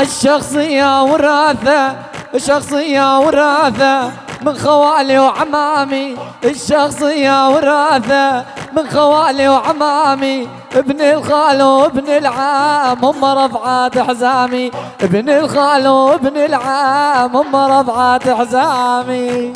الشخصية وراثة، الشخصية وراثة من خوالي وعمامي، الشخصية وراثة من خوالي وعمامي، ابن الخال وابن العام هم رفعات حزامي، ابن الخال وابن العام هم رفعات حزامي.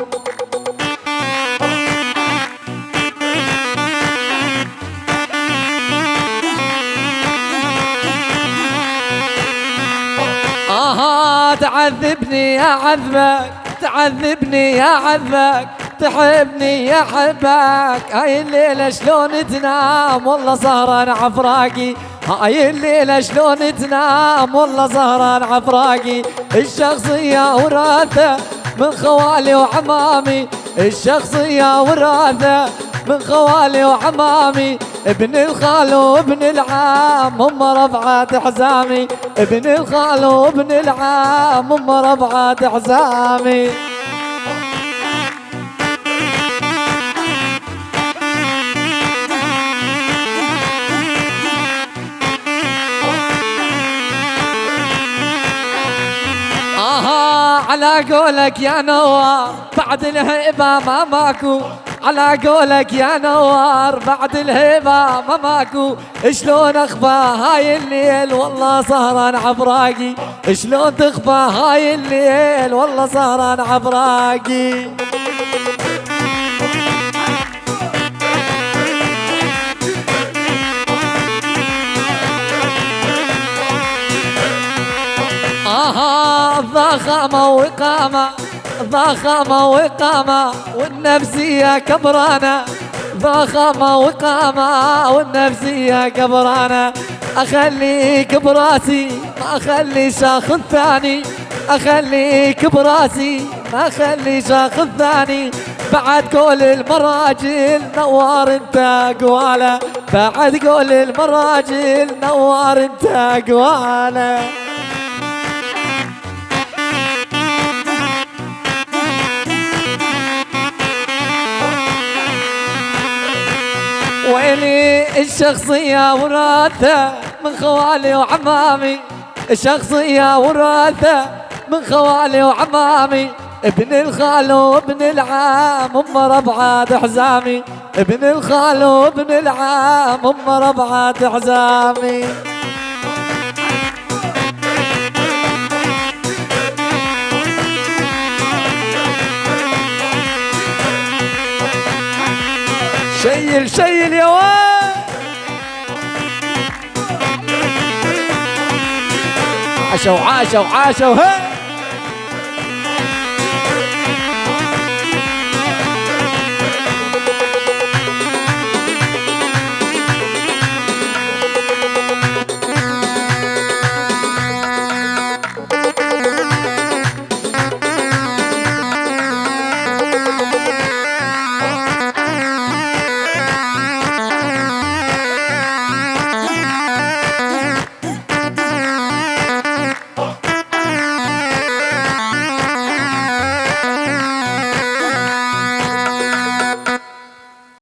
تعذبني يا عذبك، تعذبني يا عذبك، تحبني يا حبك، هاي الليلة شلون تنام والله سهران عفراقي، هاي الليلة شلون تنام والله سهران عفراقي. الشخصية وراثة من خوالي وعمامي، الشخصية وراثة من خوالي وعمامي، ابن الخال وابن العام هم رفعات حزامي، ابن الخال وابن العام هم رفعات حزامي. على قولك يا نوار بعد الهيبة ما ماكو، على قولك يا نوار بعد الهيبة ما ماكو، شلون اخفى هاي الليل والله سهران عفراقي، شلون تخفى هاي الليل والله سهران عفراقي. ضخامة وقامة، ضخامة وقامة والنفسية كبرانة، ضخامة وقامة والنفسية كبرانة. أخليك براسي ما أخلي شاخ ثاني، أخليك براسي ما أخلي شاخ ثاني، بعد قول المراجل نوار انت قواله، بعد قول المراجل نوار انت قواله. ويلي الشخصية وراثة من خوالي وعمامي، الشخصية وراثة من خوالي وعمامي، ابن الخال وابن العام هم ربعات حزامي، ابن الخال وابن العام هم ربعات حزامي. شيل شيل يا واد، عاشوا عاشوا عاشوا هي.